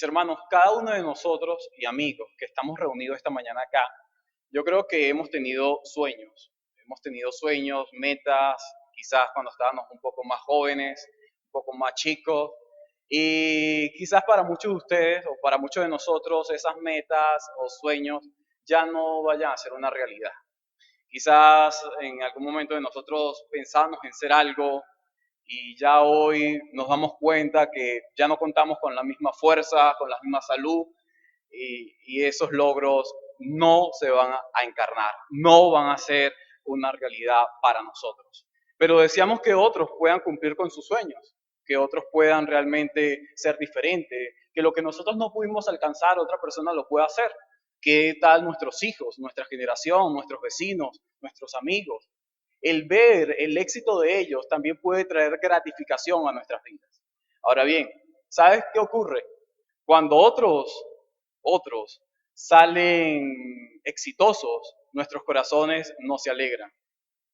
Mis hermanos, cada uno de nosotros y amigos que estamos reunidos esta mañana acá, yo creo que hemos tenido sueños, metas, quizás cuando estábamos un poco más jóvenes, un poco más chicos, y quizás para muchos de ustedes o para muchos de nosotros esas metas o sueños ya no vayan a ser una realidad. Quizás en algún momento de nosotros pensamos en ser algo y ya hoy nos damos cuenta que ya no contamos con la misma fuerza, con la misma salud y esos logros no se van a encarnar, no van a ser una realidad para nosotros. Pero deseamos que otros puedan cumplir con sus sueños, que otros puedan realmente ser diferentes, que lo que nosotros no pudimos alcanzar, otra persona lo pueda hacer. ¿Qué tal nuestros hijos, nuestra generación, nuestros vecinos, nuestros amigos? El ver el éxito de ellos también puede traer gratificación a nuestras vidas. Ahora bien, ¿sabes qué ocurre? Cuando otros salen exitosos, nuestros corazones no se alegran,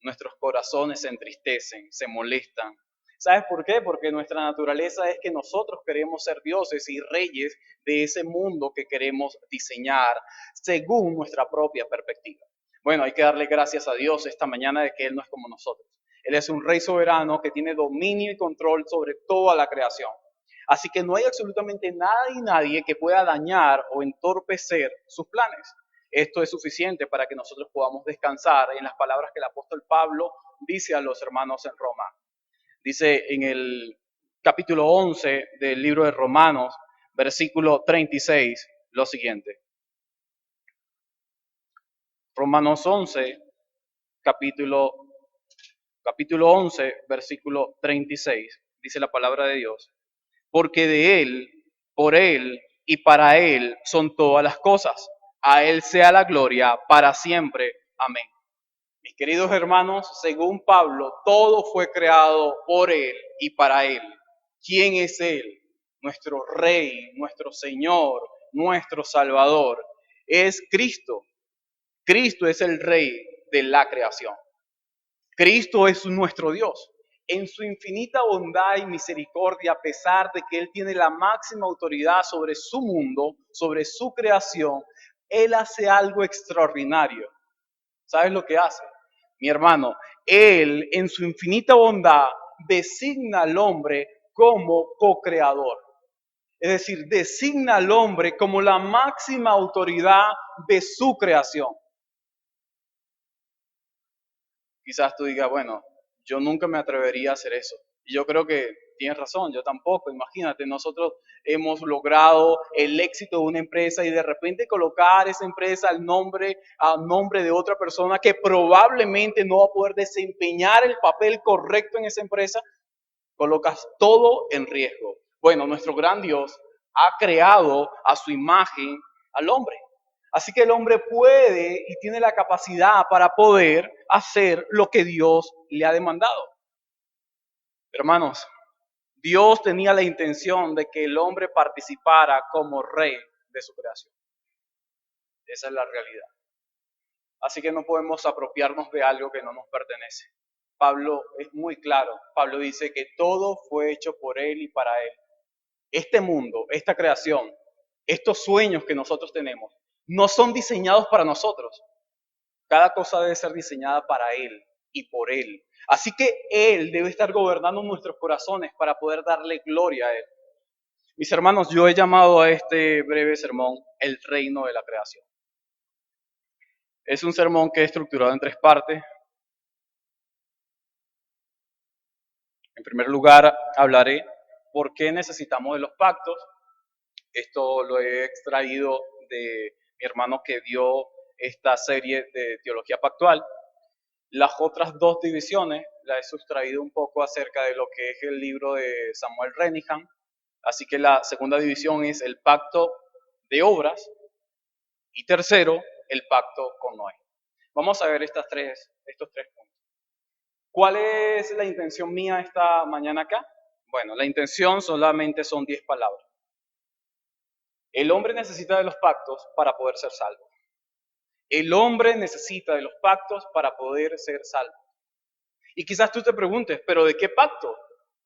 nuestros corazones se entristecen, se molestan. ¿Sabes por qué? Porque nuestra naturaleza es que nosotros queremos ser dioses y reyes de ese mundo que queremos diseñar según nuestra propia perspectiva. Bueno, hay que darle gracias a Dios esta mañana de que Él no es como nosotros. Él es un rey soberano que tiene dominio y control sobre toda la creación. Así que no hay absolutamente nada y nadie que pueda dañar o entorpecer sus planes. Esto es suficiente para que nosotros podamos descansar en las palabras que el apóstol Pablo dice a los hermanos en Roma. Dice en el capítulo 11 del libro de Romanos, versículo 36, lo siguiente. Romanos 11, capítulo 11, versículo 36, dice la palabra de Dios. Porque de Él, por Él y para Él son todas las cosas. A Él sea la gloria para siempre. Amén. Mis queridos hermanos, según Pablo, todo fue creado por Él y para Él. ¿Quién es Él? Nuestro Rey, nuestro Señor, nuestro Salvador. Es Cristo. Cristo es el Rey de la creación. Cristo es nuestro Dios. En su infinita bondad y misericordia, a pesar de que Él tiene la máxima autoridad sobre su mundo, sobre su creación, Él hace algo extraordinario. ¿Sabes lo que hace? Mi hermano, Él en su infinita bondad designa al hombre como co-creador. Es decir, designa al hombre como la máxima autoridad de su creación. Quizás tú digas, bueno, yo nunca me atrevería a hacer eso. Y yo creo que tienes razón, yo tampoco. Imagínate, nosotros hemos logrado el éxito de una empresa y de repente colocar esa empresa a nombre de otra persona que probablemente no va a poder desempeñar el papel correcto en esa empresa, colocas todo en riesgo. Bueno, nuestro gran Dios ha creado a su imagen al hombre. Así que el hombre puede y tiene la capacidad para poder hacer lo que Dios le ha demandado. Hermanos, Dios tenía la intención de que el hombre participara como rey de su creación. Esa es la realidad. Así que no podemos apropiarnos de algo que no nos pertenece. Pablo es muy claro. Pablo dice que todo fue hecho por Él y para Él. Este mundo, esta creación, estos sueños que nosotros tenemos, no son diseñados para nosotros. Cada cosa debe ser diseñada para Él y por Él. Así que Él debe estar gobernando nuestros corazones para poder darle gloria a Él. Mis hermanos, yo he llamado a este breve sermón el reino de la creación. Es un sermón que es estructurado en tres partes. En primer lugar, hablaré por qué necesitamos de los pactos. Esto lo he extraído de mi hermano que dio esta serie de teología pactual. Las otras dos divisiones las he sustraído un poco acerca de lo que es el libro de Samuel Renihan. Así que la segunda división es el pacto de obras y tercero, el pacto con Noé. Vamos a ver estos tres puntos. ¿Cuál es la intención mía esta mañana acá? Bueno, la intención solamente son 10 palabras. El hombre necesita de los pactos para poder ser salvo. El hombre necesita de los pactos para poder ser salvo. Y quizás tú te preguntes, ¿pero de qué pacto?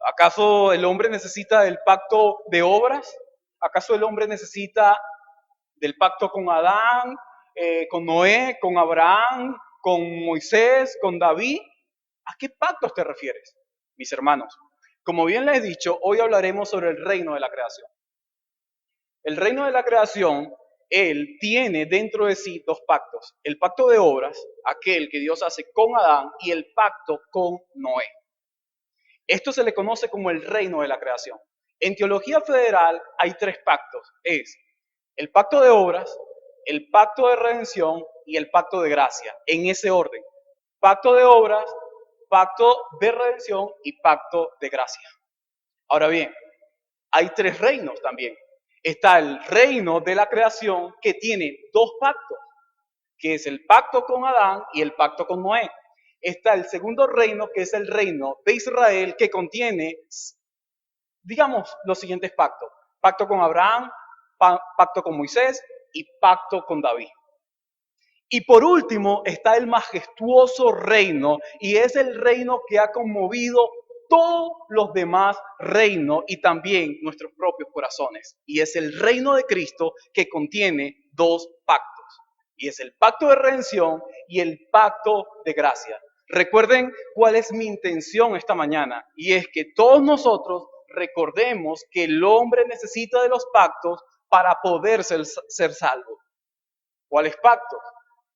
¿Acaso el hombre necesita del pacto de obras? ¿Acaso el hombre necesita del pacto con Adán, con Noé, con Abraham, con Moisés, con David? ¿A qué pactos te refieres, mis hermanos? Como bien les he dicho, hoy hablaremos sobre el reino de la creación. El reino de la creación, él tiene dentro de sí dos pactos. El pacto de obras, aquel que Dios hace con Adán, y el pacto con Noé. Esto se le conoce como el reino de la creación. En teología federal hay tres pactos. Es el pacto de obras, el pacto de redención y el pacto de gracia. En ese orden. Pacto de obras, pacto de redención y pacto de gracia. Ahora bien, hay tres reinos también. Está el reino de la creación que tiene dos pactos, que es el pacto con Adán y el pacto con Noé. Está el segundo reino, que es el reino de Israel, que contiene, digamos, los siguientes pactos. Pacto con Abraham, pacto con Moisés y pacto con David. Y por último está el majestuoso reino, y es el reino que ha conmovido todos los demás reinos y también nuestros propios corazones. Y es el reino de Cristo que contiene dos pactos. Y es el pacto de redención y el pacto de gracia. Recuerden cuál es mi intención esta mañana, y es que todos nosotros recordemos que el hombre necesita de los pactos para poder ser salvo. ¿Cuáles pactos?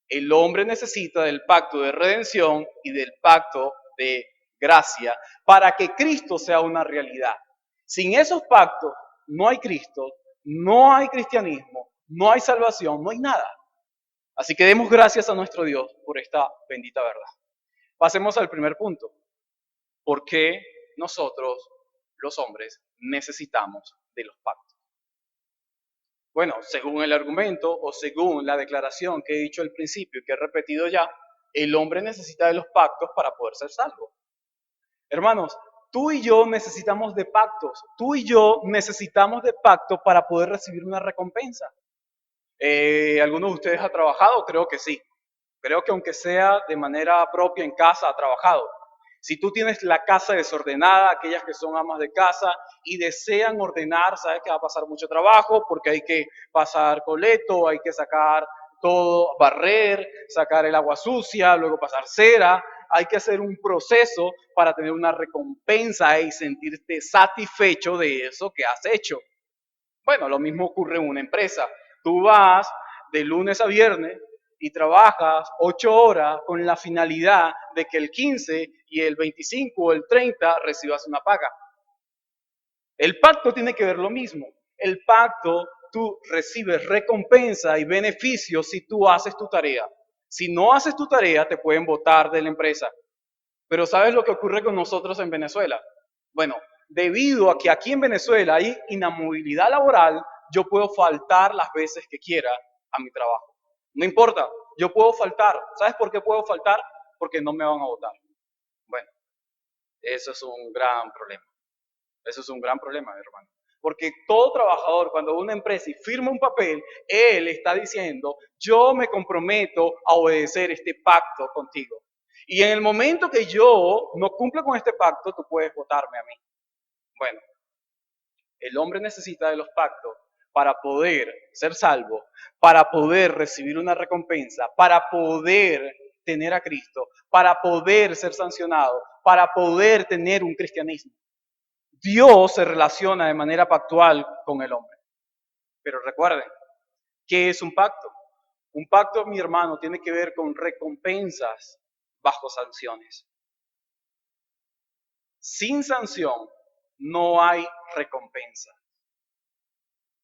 El hombre necesita del pacto de redención y del pacto de gracia para que Cristo sea una realidad. Sin esos pactos no hay Cristo, no hay cristianismo, no hay salvación, no hay nada. Así que demos gracias a nuestro Dios por esta bendita verdad. Pasemos al primer punto. ¿Por qué nosotros, los hombres, necesitamos de los pactos? Bueno, según el argumento o según la declaración que he dicho al principio y que he repetido ya, el hombre necesita de los pactos para poder ser salvo. Hermanos, tú y yo necesitamos de pactos. Tú y yo necesitamos de pactos para poder recibir una recompensa. ¿Alguno de ustedes ha trabajado? Creo que sí. Creo que aunque sea de manera propia en casa, ha trabajado. Si tú tienes la casa desordenada, aquellas que son amas de casa y desean ordenar, sabes que va a pasar mucho trabajo porque hay que pasar coleto, hay que sacar todo, barrer, sacar el agua sucia, luego pasar cera. Hay que hacer un proceso para tener una recompensa y sentirte satisfecho de eso que has hecho. Bueno, lo mismo ocurre en una empresa. Tú vas de lunes a viernes y trabajas 8 horas con la finalidad de que el 15 y el 25 o el 30 recibas una paga. El pacto tiene que ver lo mismo. El pacto, tú recibes recompensa y beneficios si tú haces tu tarea. Si no haces tu tarea, te pueden botar de la empresa. Pero ¿sabes lo que ocurre con nosotros en Venezuela? Bueno, debido a que aquí en Venezuela hay inamovilidad laboral, yo puedo faltar las veces que quiera a mi trabajo. No importa, yo puedo faltar. ¿Sabes por qué puedo faltar? Porque no me van a votar. Bueno, eso es un gran problema. Eso es un gran problema, hermano. Porque todo trabajador, cuando una empresa y firma un papel, él está diciendo, yo me comprometo a obedecer este pacto contigo. Y en el momento que yo no cumpla con este pacto, tú puedes votarme a mí. Bueno, el hombre necesita de los pactos para poder ser salvo, para poder recibir una recompensa, para poder tener a Cristo, para poder ser sancionado, para poder tener un cristianismo. Dios se relaciona de manera pactual con el hombre. Pero recuerden, ¿qué es un pacto? Un pacto, mi hermano, tiene que ver con recompensas bajo sanciones. Sin sanción no hay recompensa.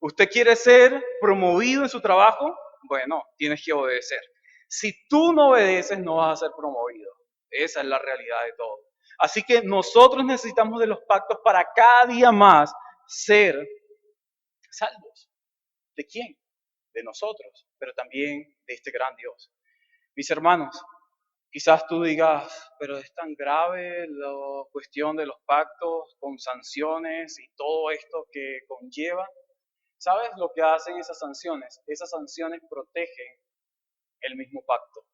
¿Usted quiere ser promovido en su trabajo? Bueno, tienes que obedecer. Si tú no obedeces, no vas a ser promovido. Esa es la realidad de todo. Así que nosotros necesitamos de los pactos para cada día más ser salvos. ¿De quién? De nosotros, pero también de este gran Dios. Mis hermanos, quizás tú digas, pero es tan grave la cuestión de los pactos con sanciones y todo esto que conlleva. ¿Sabes lo que hacen esas sanciones? Esas sanciones protegen el mismo pacto.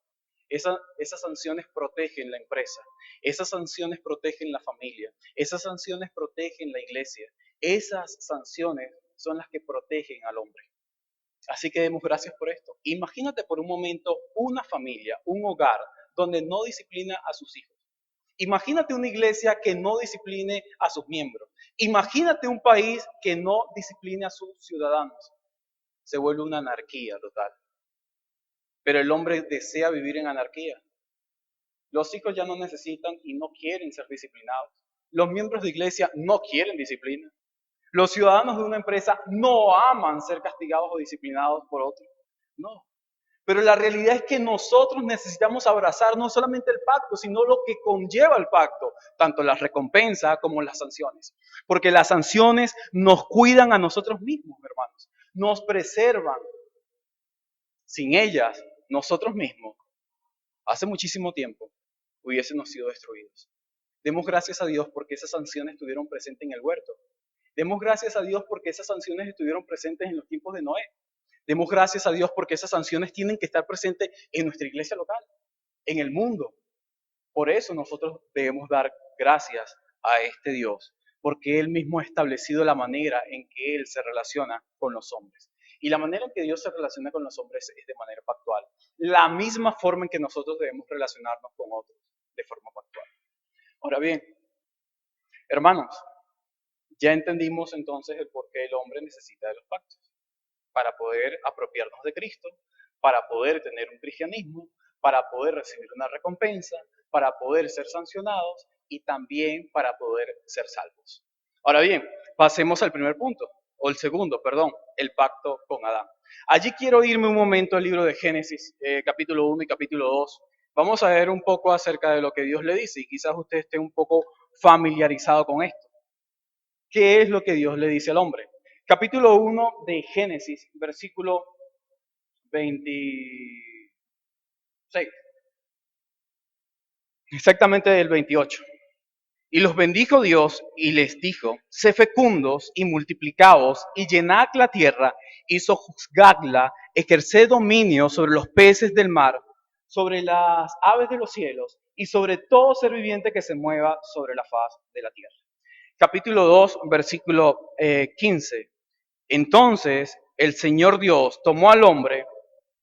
Esas sanciones protegen la empresa. Esas sanciones protegen la familia. Esas sanciones protegen la iglesia. Esas sanciones son las que protegen al hombre. Así que demos gracias por esto. Imagínate por un momento una familia, un hogar donde no disciplina a sus hijos. Imagínate una iglesia que no discipline a sus miembros. Imagínate un país que no discipline a sus ciudadanos. Se vuelve una anarquía total. Pero el hombre desea vivir en anarquía. Los hijos ya no necesitan y no quieren ser disciplinados. Los miembros de iglesia no quieren disciplina. Los ciudadanos de una empresa no aman ser castigados o disciplinados por otros. No. Pero la realidad es que nosotros necesitamos abrazar no solamente el pacto, sino lo que conlleva el pacto, tanto las recompensas como las sanciones. Porque las sanciones nos cuidan a nosotros mismos, hermanos. Nos preservan. Sin ellas, nosotros mismos, hace muchísimo tiempo, hubiésemos sido destruidos. Demos gracias a Dios porque esas sanciones estuvieron presentes en el huerto. Demos gracias a Dios porque esas sanciones estuvieron presentes en los tiempos de Noé. Demos gracias a Dios porque esas sanciones tienen que estar presentes en nuestra iglesia local, en el mundo. Por eso nosotros debemos dar gracias a este Dios, porque Él mismo ha establecido la manera en que Él se relaciona con los hombres. Y la manera en que Dios se relaciona con los hombres es de manera pactual. La misma forma en que nosotros debemos relacionarnos con otros, de forma pactual. Ahora bien, hermanos, ya entendimos entonces el por qué el hombre necesita de los pactos. Para poder apropiarnos de Cristo, para poder tener un cristianismo, para poder recibir una recompensa, para poder ser sancionados y también para poder ser salvos. Ahora bien, pasemos al primer punto, o el segundo, perdón, el pacto con Adán. Allí quiero irme un momento al libro de Génesis, capítulo 1 y capítulo 2. Vamos a ver un poco acerca de lo que Dios le dice y quizás usted esté un poco familiarizado con esto. ¿Qué es lo que Dios le dice al hombre? Capítulo 1 de Génesis, versículo 26. Exactamente del 28. Y los bendijo Dios y les dijo, sé fecundos y multiplicaos y llenad la tierra y sojuzgadla, ejerced dominio sobre los peces del mar, sobre las aves de los cielos y sobre todo ser viviente que se mueva sobre la faz de la tierra. Capítulo 2, versículo 15. Entonces el Señor Dios tomó al hombre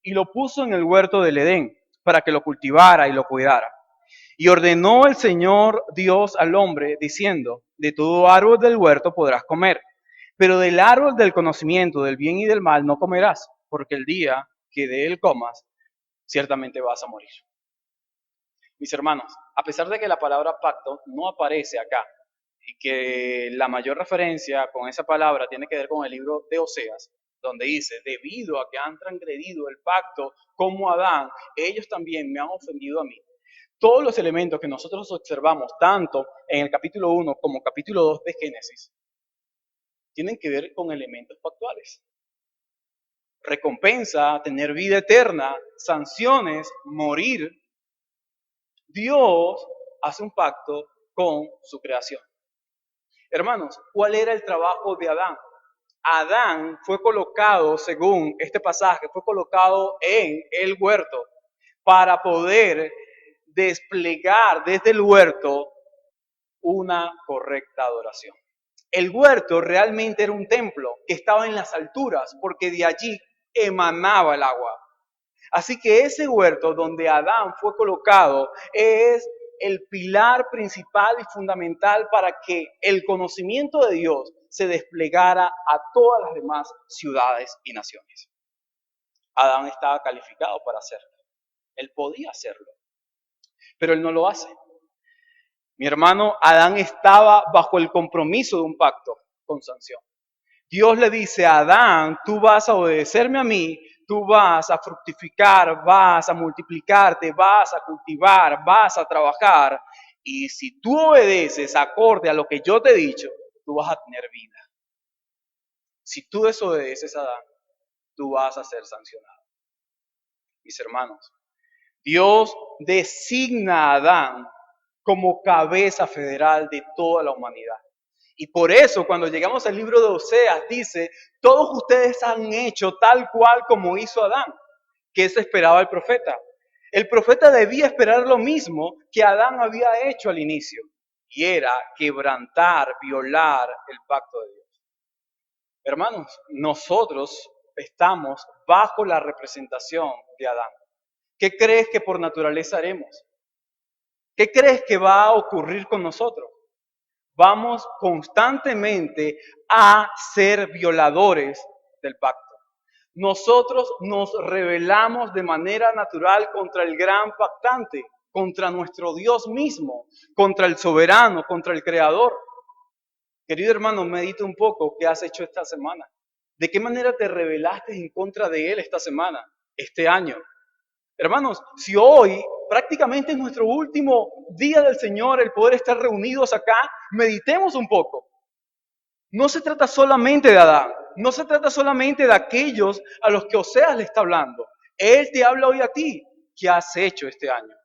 y lo puso en el huerto del Edén para que lo cultivara y lo cuidara. Y ordenó el Señor Dios al hombre diciendo, de todo árbol del huerto podrás comer, pero del árbol del conocimiento del bien y del mal no comerás, porque el día que de él comas, ciertamente vas a morir. Mis hermanos, a pesar de que la palabra pacto no aparece acá, y que la mayor referencia con esa palabra tiene que ver con el libro de Oseas, donde dice, debido a que han transgredido el pacto como Adán, ellos también me han ofendido a mí. Todos los elementos que nosotros observamos, tanto en el capítulo 1 como capítulo 2 de Génesis, tienen que ver con elementos pactuales. Recompensa, tener vida eterna, sanciones, morir. Dios hace un pacto con su creación. Hermanos, ¿cuál era el trabajo de Adán? Adán fue colocado, según este pasaje, fue colocado en el huerto para poder desplegar desde el huerto una correcta adoración. El huerto realmente era un templo que estaba en las alturas porque de allí emanaba el agua. Así que ese huerto donde Adán fue colocado es el pilar principal y fundamental para que el conocimiento de Dios se desplegara a todas las demás ciudades y naciones. Adán estaba calificado para hacerlo. Él podía hacerlo, pero él no lo hace. Mi hermano, Adán estaba bajo el compromiso de un pacto con sanción. Dios le dice a Adán, tú vas a obedecerme a mí, tú vas a fructificar, vas a multiplicarte, vas a cultivar, vas a trabajar. Y si tú obedeces acorde a lo que yo te he dicho, tú vas a tener vida. Si tú desobedeces a Adán, tú vas a ser sancionado. Mis hermanos, Dios designa a Adán como cabeza federal de toda la humanidad. Y por eso cuando llegamos al libro de Oseas dice, todos ustedes han hecho tal cual como hizo Adán, que eso esperaba el profeta. El profeta debía esperar lo mismo que Adán había hecho al inicio, y era quebrantar, violar el pacto de Dios. Hermanos, nosotros estamos bajo la representación de Adán. ¿Qué crees que por naturaleza haremos? ¿Qué crees que va a ocurrir con nosotros? Vamos constantemente a ser violadores del pacto. Nosotros nos rebelamos de manera natural contra el gran pactante, contra nuestro Dios mismo, contra el soberano, contra el creador. Querido hermano, medita un poco qué has hecho esta semana. ¿De qué manera te rebelaste en contra de Él esta semana, este año? Hermanos, si hoy prácticamente es nuestro último día del Señor, el poder estar reunidos acá, meditemos un poco. No se trata solamente de Adán, no se trata solamente de aquellos a los que Oseas le está hablando. Él te habla hoy a ti. ¿Qué has hecho este año?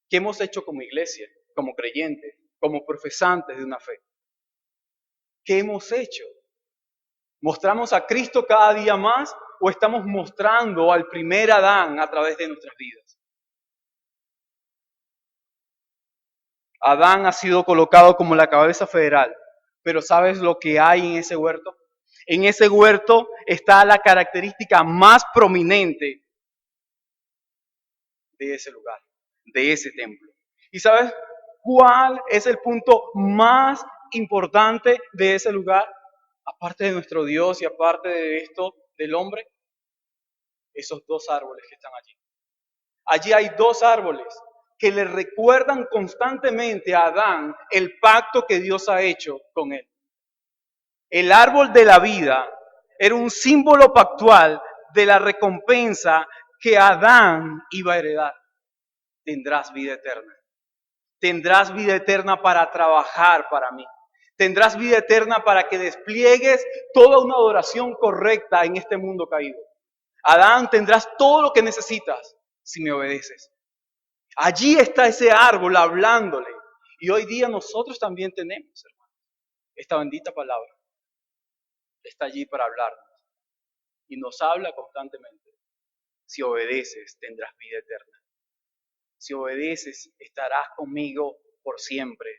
¿Qué hemos hecho como iglesia, como creyentes, como profesantes de una fe? ¿Qué hemos hecho? ¿Mostramos a Cristo cada día más o estamos mostrando al primer Adán a través de nuestras vidas? Adán ha sido colocado como la cabeza federal, pero ¿sabes lo que hay en ese huerto? En ese huerto está la característica más prominente de ese lugar, de ese templo. ¿Y sabes cuál es el punto más importante de ese lugar? Aparte de nuestro Dios y aparte de esto del hombre, esos dos árboles que están allí. Allí hay dos árboles que le recuerdan constantemente a Adán el pacto que Dios ha hecho con él. El árbol de la vida era un símbolo pactual de la recompensa que Adán iba a heredar. Tendrás vida eterna. Tendrás vida eterna para trabajar para mí. Tendrás vida eterna para que despliegues toda una adoración correcta en este mundo caído. Adán, tendrás todo lo que necesitas si me obedeces. Allí está ese árbol hablándole. Y hoy día nosotros también tenemos, hermano, esta bendita palabra. Está allí para hablarnos. Y nos habla constantemente. Si obedeces, tendrás vida eterna. Si obedeces, estarás conmigo por siempre.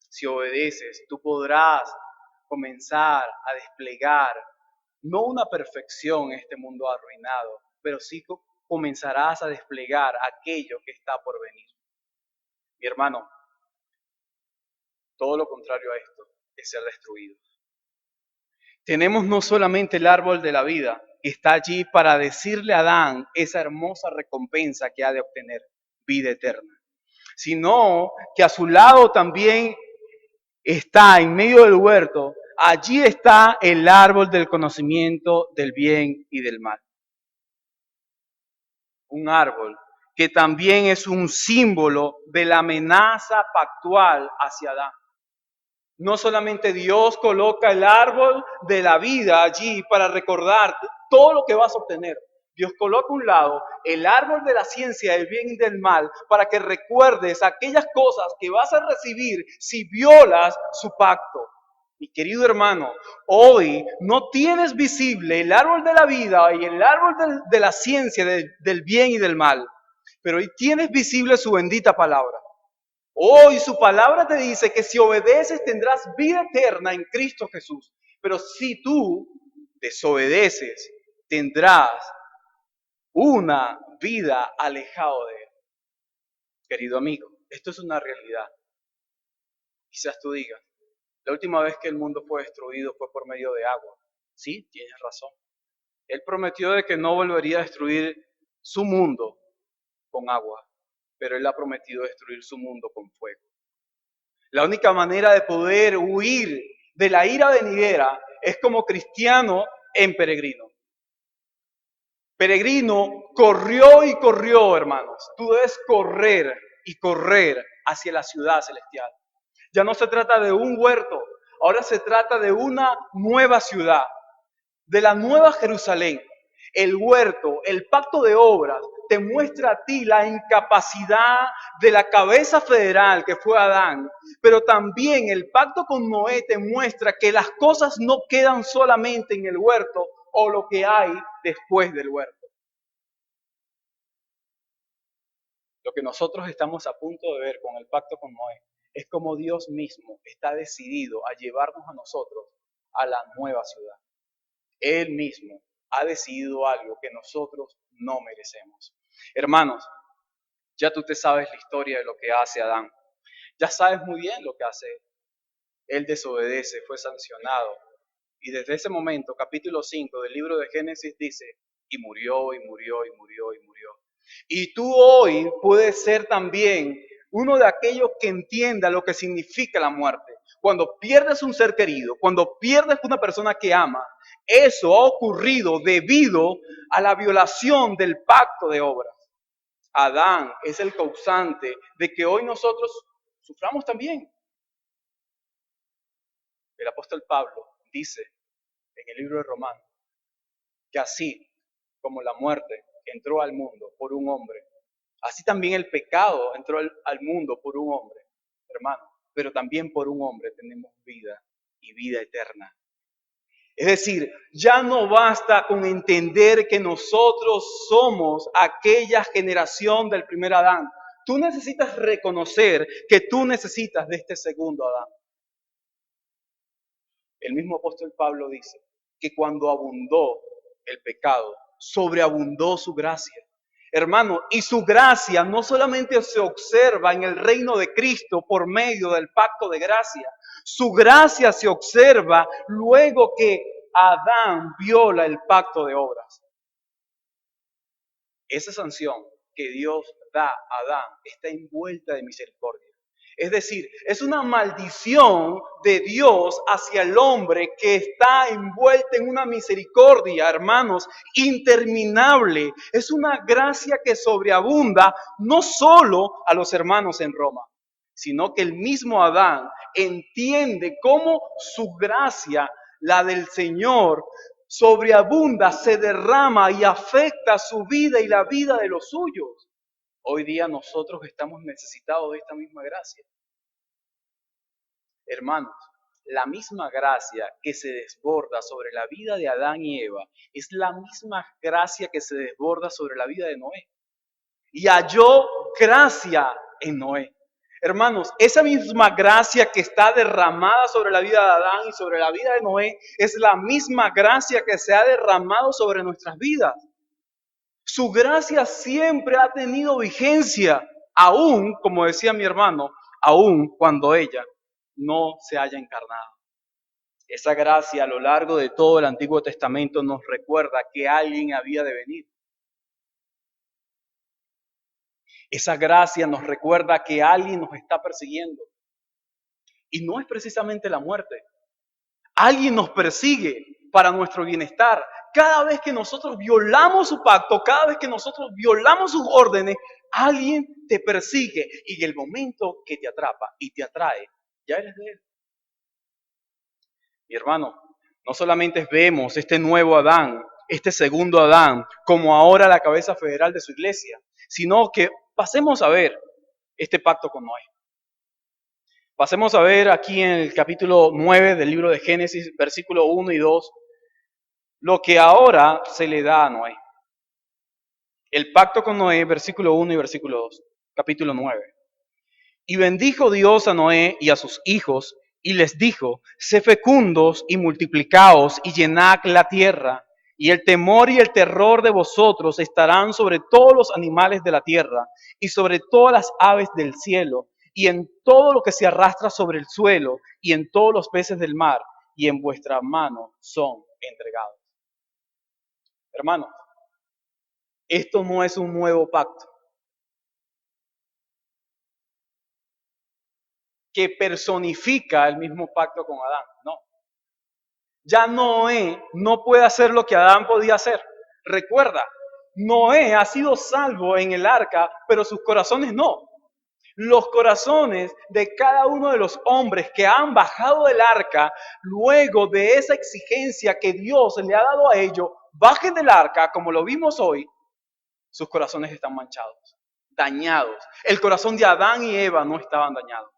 Si obedeces, tú podrás comenzar a desplegar no una perfección en este mundo arruinado, pero sí comenzarás a desplegar aquello que está por venir. Mi hermano, todo lo contrario a esto es ser destruido. Tenemos no solamente el árbol de la vida, que está allí para decirle a Adán esa hermosa recompensa que ha de obtener, vida eterna, sino que a su lado también está en medio del huerto, allí está el árbol del conocimiento del bien y del mal. Un árbol que también es un símbolo de la amenaza pactual hacia Adán. No solamente Dios coloca el árbol de la vida allí para recordar todo lo que vas a obtener. Dios coloca a un lado el árbol de la ciencia del bien y del mal para que recuerdes aquellas cosas que vas a recibir si violas su pacto. Mi querido hermano, hoy no tienes visible el árbol de la vida y el árbol de la ciencia del bien y del mal, pero hoy tienes visible su bendita palabra. Hoy su palabra te dice que si obedeces tendrás vida eterna en Cristo Jesús. Pero si tú desobedeces, tendrás una vida alejado de Él. Querido amigo, esto es una realidad. Quizás tú digas, la última vez que el mundo fue destruido fue por medio de agua. Sí, tienes razón. Él prometió de que no volvería a destruir su mundo con agua, pero Él ha prometido destruir su mundo con fuego. La única manera de poder huir de la ira venidera es como cristiano en peregrino. Peregrino corrió y corrió, hermanos. Tú debes correr y correr hacia la ciudad celestial. Ya no se trata de un huerto, ahora se trata de una nueva ciudad, de la nueva Jerusalén. El huerto, el pacto de obras, te muestra a ti la incapacidad de la cabeza federal que fue Adán, pero también el pacto con Noé te muestra que las cosas no quedan solamente en el huerto o lo que hay después del huerto. Lo que nosotros estamos a punto de ver con el pacto con Noé es como Dios mismo está decidido a llevarnos a nosotros a la nueva ciudad. Él mismo ha decidido algo que nosotros no merecemos. Hermanos, ya tú te sabes la historia de lo que hace Adán. Ya sabes muy bien lo que hace él. Él desobedece, fue sancionado. Y desde ese momento, capítulo 5 del libro de Génesis dice, y murió, y murió, y murió, y murió. Y tú hoy puedes ser también uno de aquellos que entienda lo que significa la muerte. Cuando pierdes un ser querido, cuando pierdes una persona que ama, eso ha ocurrido debido a la violación del pacto de obras. Adán es el causante de que hoy nosotros suframos también. El apóstol Pablo dice en el libro de Romanos que así como la muerte entró al mundo por un hombre, así también el pecado entró al mundo por un hombre, hermano, pero también por un hombre tenemos vida y vida eterna. Es decir, ya no basta con entender que nosotros somos aquella generación del primer Adán. Tú necesitas reconocer que tú necesitas de este segundo Adán. El mismo apóstol Pablo dice que cuando abundó el pecado, sobreabundó su gracia. Hermano, y su gracia no solamente se observa en el reino de Cristo por medio del pacto de gracia, su gracia se observa luego que Adán viola el pacto de obras. Esa sanción que Dios da a Adán está envuelta de misericordia. Es decir, es una maldición de Dios hacia el hombre que está envuelta en una misericordia, hermanos, interminable. Es una gracia que sobreabunda no solo a los hermanos en Roma, sino que el mismo Adán entiende cómo su gracia, la del Señor, sobreabunda, se derrama y afecta su vida y la vida de los suyos. Hoy día nosotros estamos necesitados de esta misma gracia. Hermanos, la misma gracia que se desborda sobre la vida de Adán y Eva es la misma gracia que se desborda sobre la vida de Noé. Y halló gracia en Noé. Hermanos, esa misma gracia que está derramada sobre la vida de Adán y sobre la vida de Noé es la misma gracia que se ha derramado sobre nuestras vidas. Su gracia siempre ha tenido vigencia, aún, como decía mi hermano, aún cuando ella no se haya encarnado. Esa gracia a lo largo de todo el Antiguo Testamento nos recuerda que alguien había de venir. Esa gracia nos recuerda que alguien nos está persiguiendo. Y no es precisamente la muerte. Alguien nos persigue para nuestro bienestar. Cada vez que nosotros violamos su pacto, cada vez que nosotros violamos sus órdenes, alguien te persigue. Y en el momento que te atrapa y te atrae, ya eres de él. Mi hermano, no solamente vemos este nuevo Adán, este segundo Adán, como ahora la cabeza federal de su iglesia, sino que pasemos a ver este pacto con Noé. Pasemos a ver aquí en el capítulo 9 del libro de Génesis, versículo 1 y 2, lo que ahora se le da a Noé. El pacto con Noé, versículo 1 y versículo 2, capítulo 9. Y bendijo Dios a Noé y a sus hijos, y les dijo, sé fecundos y multiplicaos y llenad la tierra, y el temor y el terror de vosotros estarán sobre todos los animales de la tierra, y sobre todas las aves del cielo, y en todo lo que se arrastra sobre el suelo, y en todos los peces del mar, y en vuestra mano son entregados. Hermanos, esto no es un nuevo pacto que personifica el mismo pacto con Adán, no. Ya Noé no puede hacer lo que Adán podía hacer. Recuerda, Noé ha sido salvo en el arca, pero sus corazones no. Los corazones de cada uno de los hombres que han bajado del arca, luego de esa exigencia que Dios le ha dado a ellos, bajen del arca, como lo vimos hoy, sus corazones están manchados, dañados. El corazón de Adán y Eva no estaban dañados.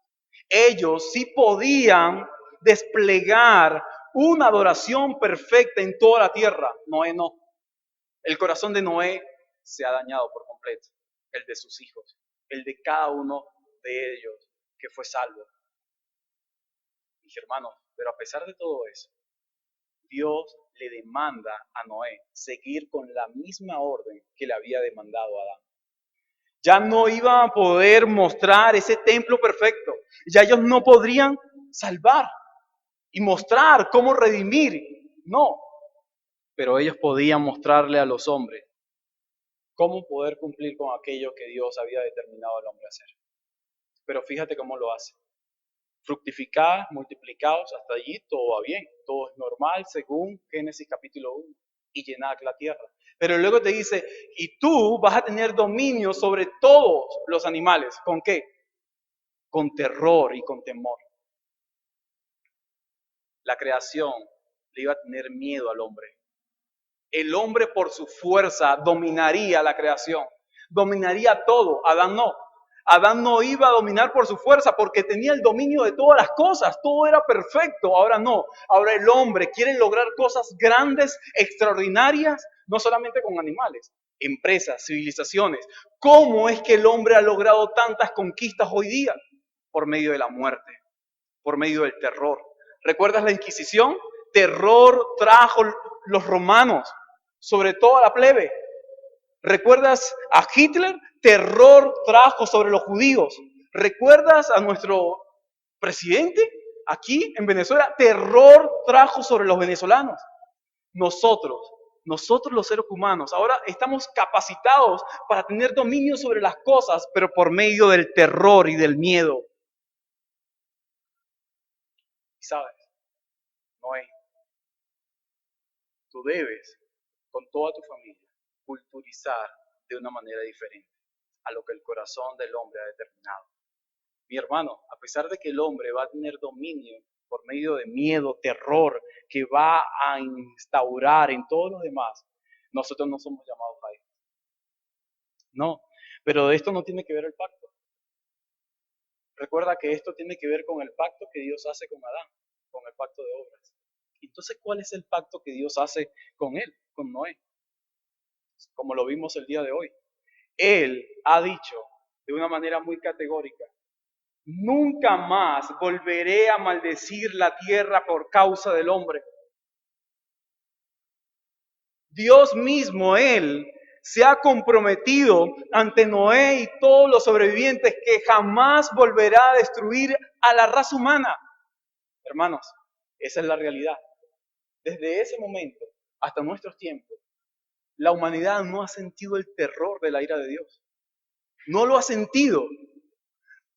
Ellos sí podían desplegar una adoración perfecta en toda la tierra. Noé no. El corazón de Noé se ha dañado por completo. El de sus hijos, el de cada uno de ellos que fue salvo. Mis hermanos, pero a pesar de todo eso, Dios le demanda a Noé seguir con la misma orden que le había demandado a Adán. Ya no iban a poder mostrar ese templo perfecto. Ya ellos no podrían salvar y mostrar cómo redimir. No, pero ellos podían mostrarle a los hombres cómo poder cumplir con aquello que Dios había determinado al hombre hacer. Pero fíjate cómo lo hace. Fructificados, multiplicados, hasta allí todo va bien, todo es normal según Génesis capítulo 1 y llenad la tierra. Pero luego te dice, y tú vas a tener dominio sobre todos los animales. ¿Con qué? Con terror y con temor. La creación le iba a tener miedo al hombre. El hombre por su fuerza dominaría la creación, dominaría todo. Adán no. Adán no iba a dominar por su fuerza porque tenía el dominio de todas las cosas, todo era perfecto. Ahora no, ahora el hombre quiere lograr cosas grandes, extraordinarias, no solamente con animales, empresas, civilizaciones. ¿Cómo es que el hombre ha logrado tantas conquistas hoy día? Por medio de la muerte, por medio del terror. ¿Recuerdas la Inquisición? Terror trajo los romanos sobre toda la plebe. ¿Recuerdas a Hitler? Terror trajo sobre los judíos. ¿Recuerdas a nuestro presidente aquí en Venezuela? Terror trajo sobre los venezolanos. Nosotros los seres humanos, ahora estamos capacitados para tener dominio sobre las cosas, pero por medio del terror y del miedo. ¿Y sabes? Noé, tú debes, con toda tu familia, culturizar de una manera diferente a lo que el corazón del hombre ha determinado. Mi hermano, a pesar de que el hombre va a tener dominio por medio de miedo, terror, que va a instaurar en todos los demás, nosotros no somos llamados a eso. No, pero de esto no tiene que ver el pacto. Recuerda que esto tiene que ver con el pacto que Dios hace con Adán, con el pacto de obras. Entonces, ¿cuál es el pacto que Dios hace con él, con Noé? Como lo vimos el día de hoy. Él ha dicho de una manera muy categórica, nunca más volveré a maldecir la tierra por causa del hombre. Dios mismo, Él, se ha comprometido ante Noé y todos los sobrevivientes que jamás volverá a destruir a la raza humana. Hermanos, esa es la realidad. Desde ese momento hasta nuestros tiempos, la humanidad no ha sentido el terror de la ira de Dios. No lo ha sentido.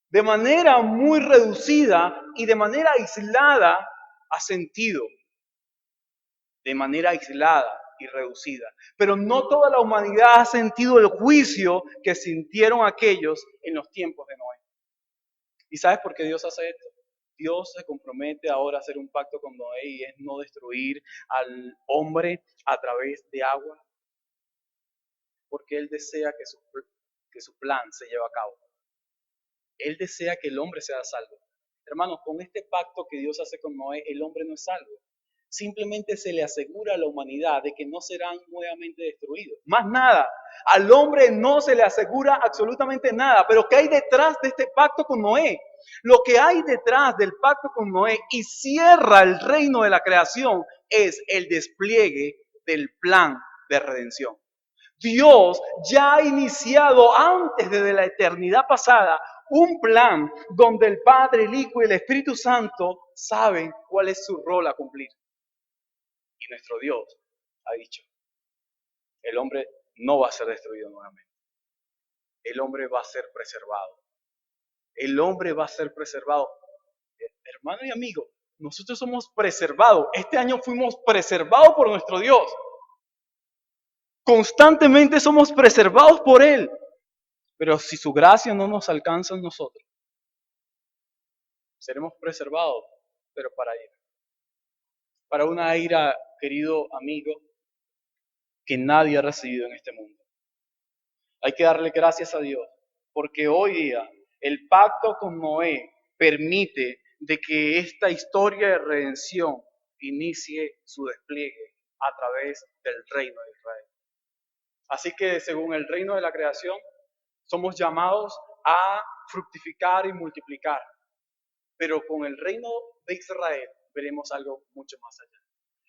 De manera muy reducida y de manera aislada ha sentido. De manera aislada y reducida. Pero no toda la humanidad ha sentido el juicio que sintieron aquellos en los tiempos de Noé. ¿Y sabes por qué Dios hace esto? Dios se compromete ahora a hacer un pacto con Noé y es no destruir al hombre a través de agua. Porque Él desea que su plan se lleve a cabo. Él desea que el hombre sea salvo. Hermanos, con este pacto que Dios hace con Noé, el hombre no es salvo. Simplemente se le asegura a la humanidad de que no serán nuevamente destruidos. Más nada. Al hombre no se le asegura absolutamente nada. Pero ¿qué hay detrás de este pacto con Noé? Lo que hay detrás del pacto con Noé y cierra el reino de la creación es el despliegue del plan de redención. Dios ya ha iniciado antes de la eternidad pasada un plan donde el Padre, el Hijo y el Espíritu Santo saben cuál es su rol a cumplir. Y nuestro Dios ha dicho, el hombre no va a ser destruido nuevamente. El hombre va a ser preservado. El hombre va a ser preservado. Hermano y amigo, nosotros somos preservados. Este año fuimos preservados por nuestro Dios. Constantemente somos preservados por Él. Pero si su gracia no nos alcanza en nosotros, seremos preservados, pero para ira. Para una ira, querido amigo, que nadie ha recibido en este mundo. Hay que darle gracias a Dios, porque hoy día el pacto con Noé permite de que esta historia de redención inicie su despliegue a través del reino de Israel. Así que según el reino de la creación, somos llamados a fructificar y multiplicar. Pero con el reino de Israel veremos algo mucho más allá.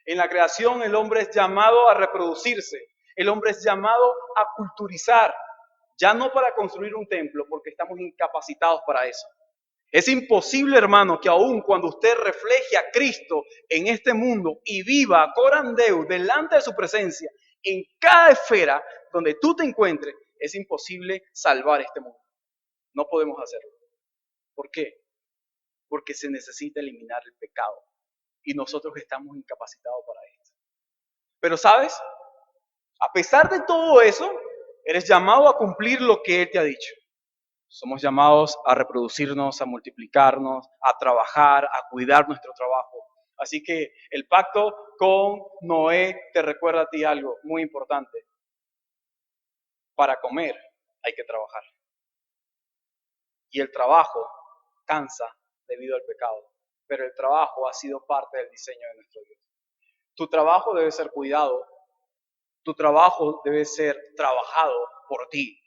En la creación el hombre es llamado a reproducirse, el hombre es llamado a culturizar, ya no para construir un templo, porque estamos incapacitados para eso. Es imposible, hermano, que aun cuando usted refleje a Cristo en este mundo y viva coram Deo delante de su presencia, en cada esfera donde tú te encuentres, es imposible salvar este mundo. No podemos hacerlo. ¿Por qué? Porque se necesita eliminar el pecado. Y nosotros estamos incapacitados para esto. Pero ¿sabes? A pesar de todo eso, eres llamado a cumplir lo que Él te ha dicho. Somos llamados a reproducirnos, a multiplicarnos, a trabajar, a cuidar nuestro trabajo. Así que el pacto con Noé te recuerda a ti algo muy importante. Para comer hay que trabajar. Y el trabajo cansa debido al pecado. Pero el trabajo ha sido parte del diseño de nuestro Dios. Tu trabajo debe ser cuidado. Tu trabajo debe ser trabajado por ti.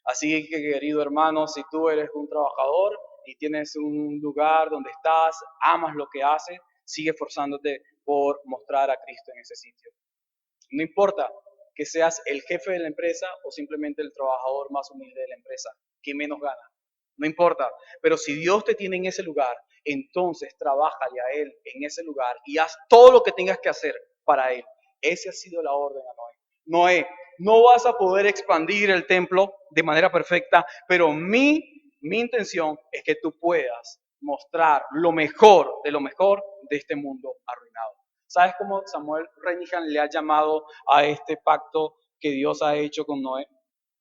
Así que, querido hermano, si tú eres un trabajador y tienes un lugar donde estás, amas lo que haces, sigue esforzándote por mostrar a Cristo en ese sitio. No importa que seas el jefe de la empresa o simplemente el trabajador más humilde de la empresa, que menos gana. No importa, pero si Dios te tiene en ese lugar, entonces trabájale a Él en ese lugar y haz todo lo que tengas que hacer para Él. Esa ha sido la orden a Noé. Noé, no vas a poder expandir el templo de manera perfecta, pero mi intención es que tú puedas mostrar lo mejor de este mundo arruinado. ¿Sabes cómo Samuel Renihan le ha llamado a este pacto que Dios ha hecho con Noé?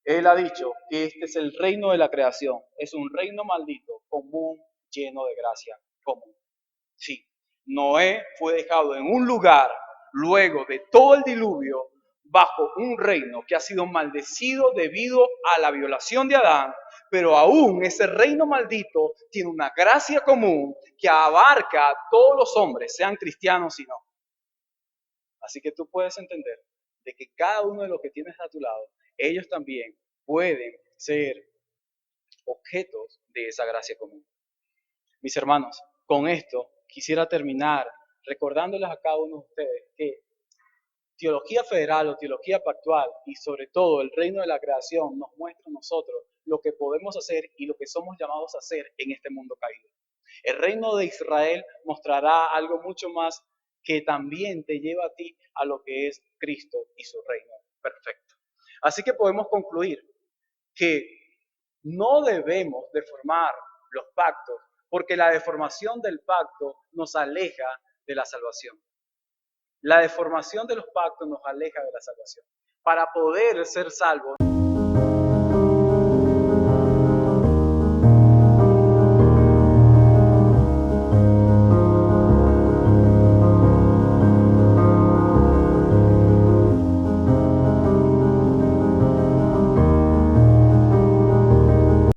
Él ha dicho que este es el reino de la creación, es un reino maldito, común, lleno de gracia común. Sí, Noé fue dejado en un lugar luego de todo el diluvio bajo un reino que ha sido maldecido debido a la violación de Adán, pero aún ese reino maldito tiene una gracia común que abarca a todos los hombres, sean cristianos y no. Así que tú puedes entender de que cada uno de los que tienes a tu lado, ellos también pueden ser objetos de esa gracia común. Mis hermanos, con esto quisiera terminar recordándoles a cada uno de ustedes que teología federal o teología pactual y sobre todo el reino de la creación nos muestra a nosotros lo que podemos hacer y lo que somos llamados a hacer en este mundo caído. El reino de Israel mostrará algo mucho más que también te lleva a ti a lo que es Cristo y su reino perfecto. Así que podemos concluir que no debemos deformar los pactos porque la deformación del pacto nos aleja de la salvación. La deformación de los pactos nos aleja de la salvación. Para poder ser salvos